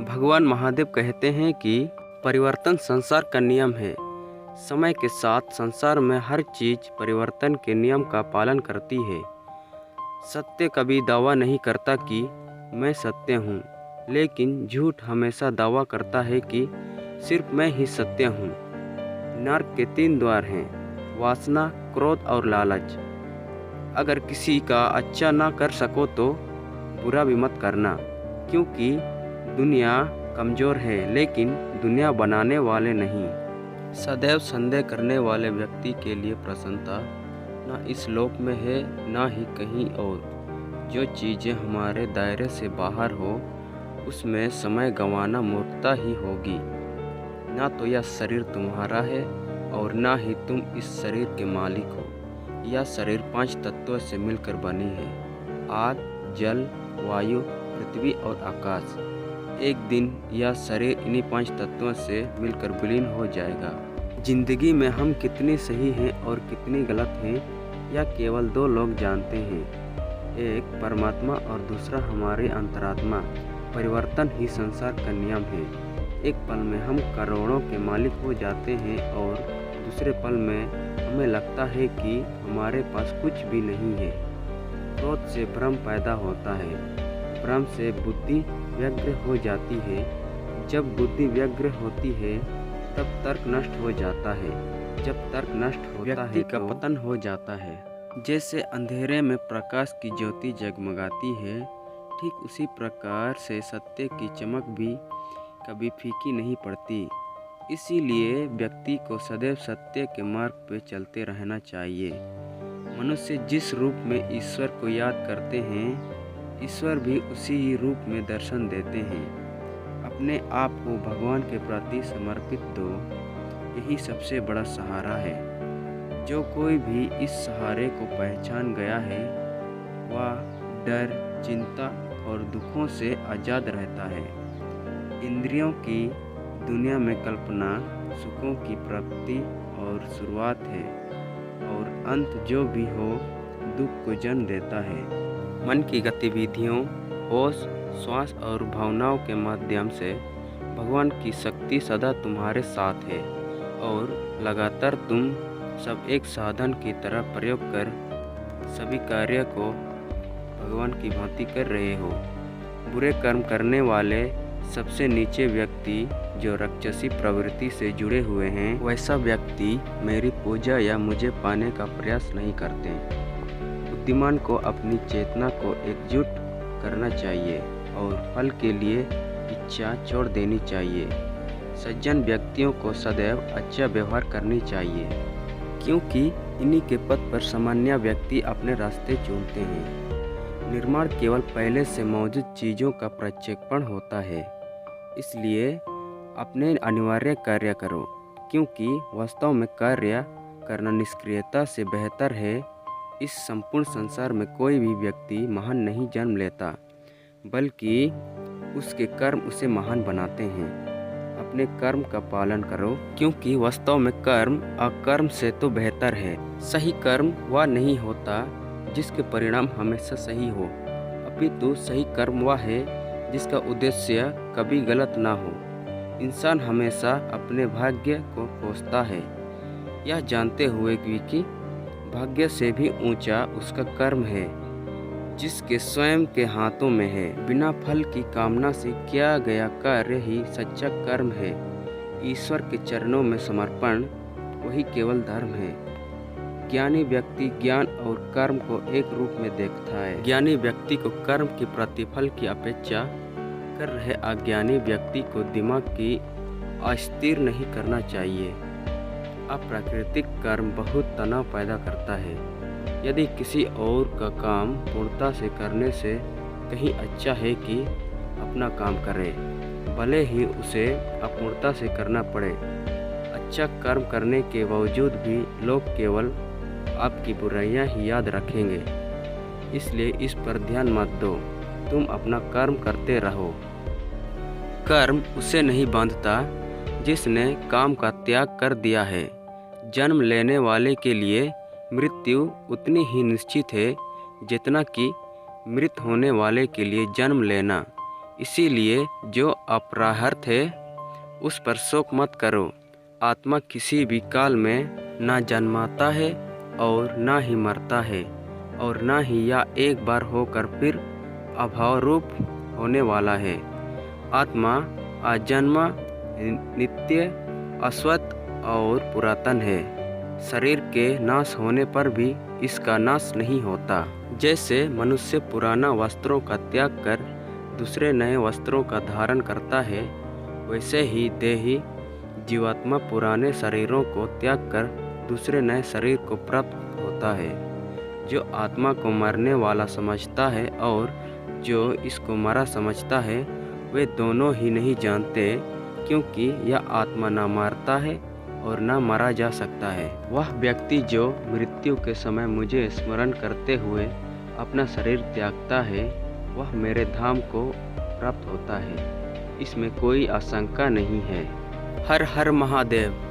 भगवान महादेव कहते हैं कि परिवर्तन संसार का नियम है। समय के साथ संसार में हर चीज़ परिवर्तन के नियम का पालन करती है। सत्य कभी दावा नहीं करता कि मैं सत्य हूँ, लेकिन झूठ हमेशा दावा करता है कि सिर्फ मैं ही सत्य हूँ। नर्क के 3 द्वार हैं: वासना, क्रोध और लालच। अगर किसी का अच्छा ना कर सको तो बुरा भी मत करना, क्योंकि दुनिया कमज़ोर है लेकिन दुनिया बनाने वाले नहीं। सदैव संदेह करने वाले व्यक्ति के लिए प्रसन्नता न इस लोक में है न ही कहीं और। जो चीज़ें हमारे दायरे से बाहर हो उसमें समय गंवाना मूर्खता ही होगी। ना तो यह शरीर तुम्हारा है और ना ही तुम इस शरीर के मालिक हो। यह शरीर 5 तत्वों से मिलकर बनी है: आग, जल, वायु, पृथ्वी और आकाश। एक दिन यह शरीर इन्हीं 5 तत्वों से मिलकर विलीन हो जाएगा। जिंदगी में हम कितने सही हैं और कितने गलत हैं यह केवल 2 लोग जानते हैं, एक परमात्मा और दूसरा हमारे अंतरात्मा। परिवर्तन ही संसार का नियम है। एक पल में हम करोड़ों के मालिक हो जाते हैं और दूसरे पल में हमें लगता है कि हमारे पास कुछ भी नहीं है। क्रोध से भ्रम पैदा होता है, भ्रम से बुद्धि व्यग्र हो जाती है। जब बुद्धि व्यग्र होती है तब तर्क नष्ट हो जाता है। जब तर्क नष्ट होता है का पतन हो जाता है। जैसे अंधेरे में प्रकाश की ज्योति जगमगाती है, ठीक उसी प्रकार से सत्य की चमक भी कभी फीकी नहीं पड़ती। इसीलिए व्यक्ति को सदैव सत्य के मार्ग पर चलते रहना चाहिए। मनुष्य जिस रूप में ईश्वर को याद करते हैं, ईश्वर भी उसी ही रूप में दर्शन देते हैं। अपने आप को भगवान के प्रति समर्पित दो, यही सबसे बड़ा सहारा है। जो कोई भी इस सहारे को पहचान गया है वह डर, चिंता और दुखों से आज़ाद रहता है। इंद्रियों की दुनिया में कल्पना सुखों की प्राप्ति और शुरुआत है, और अंत जो भी हो दुख को जन्म देता है। मन की गतिविधियों, होश, श्वास और भावनाओं के माध्यम से भगवान की शक्ति सदा तुम्हारे साथ है, और लगातार तुम सब एक साधन की तरह प्रयोग कर सभी कार्य को भगवान की भांति कर रहे हो। बुरे कर्म करने वाले सबसे नीचे व्यक्ति जो राक्षसी प्रवृत्ति से जुड़े हुए हैं, वैसा व्यक्ति मेरी पूजा या मुझे पाने का प्रयास नहीं करते। बुद्धिमान को अपनी चेतना को एकजुट करना चाहिए और फल के लिए इच्छा छोड़ देनी चाहिए। सज्जन व्यक्तियों को सदैव अच्छा व्यवहार करनी चाहिए, क्योंकि इन्हीं के पथ पर सामान्य व्यक्ति अपने रास्ते चुनते हैं। निर्माण केवल पहले से मौजूद चीज़ों का प्रक्षेपण होता है। इसलिए अपने अनिवार्य कार्य करो, क्योंकि वास्तव में कार्य करना निष्क्रियता से बेहतर है। इस संपूर्ण संसार में कोई भी व्यक्ति महान नहीं जन्म लेता, बल्कि उसके कर्म उसे महान बनाते हैं। अपने कर्म का पालन करो, क्योंकि वास्तव में कर्म अकर्म से तो बेहतर है। सही कर्म वह नहीं होता जिसके परिणाम हमेशा सही हो, अपितु सही कर्म वह है जिसका उद्देश्य कभी गलत ना हो। इंसान हमेशा अपने भाग्य को कोसता है, यह जानते हुए कि भाग्य से भी ऊंचा उसका कर्म है, जिसके स्वयं के हाथों में है। बिना फल की कामना से किया गया कार्य ही सच्चा कर्म है। ईश्वर के चरणों में समर्पण वही केवल धर्म है। ज्ञानी व्यक्ति ज्ञान और कर्म को एक रूप में देखता है। ज्ञानी व्यक्ति को कर्म के प्रतिफल की अपेक्षा कर रहे अज्ञानी व्यक्ति को दिमाग की अस्थिर नहीं करना चाहिए। अप्राकृतिक कर्म बहुत तनाव पैदा करता है। यदि किसी और का काम पूर्णता से करने से कहीं अच्छा है कि अपना काम करे, भले ही उसे अपूर्णता से करना पड़े। अच्छा कर्म करने के बावजूद भी लोग केवल आपकी बुराइयां ही याद रखेंगे, इसलिए इस पर ध्यान मत दो। तुम अपना कर्म करते रहो। कर्म उसे नहीं बांधता जिसने काम का त्याग कर दिया है। जन्म लेने वाले के लिए मृत्यु उतनी ही निश्चित है जितना कि मृत होने वाले के लिए जन्म लेना। इसीलिए जो अपराहत है उस पर शोक मत करो। आत्मा किसी भी काल में ना जन्माता है और ना ही मरता है, और ना ही यह एक बार होकर फिर अभाव रूप होने वाला है। आत्मा अजन्मा, नित्य, अश्वत और पुरातन है। शरीर के नाश होने पर भी इसका नाश नहीं होता। जैसे मनुष्य पुराना वस्त्रों का त्याग कर दूसरे नए वस्त्रों का धारण करता है, वैसे ही देही जीवात्मा पुराने शरीरों को त्याग कर दूसरे नए शरीर को प्राप्त होता है। जो आत्मा को मरने वाला समझता है और जो इसको मरा समझता है, वे दोनों ही नहीं जानते, क्योंकि यह आत्मा न मरता है और न मरा जा सकता है। वह व्यक्ति जो मृत्यु के समय मुझे स्मरण करते हुए अपना शरीर त्यागता है, वह मेरे धाम को प्राप्त होता है। इसमें कोई आशंका नहीं है। हर हर महादेव।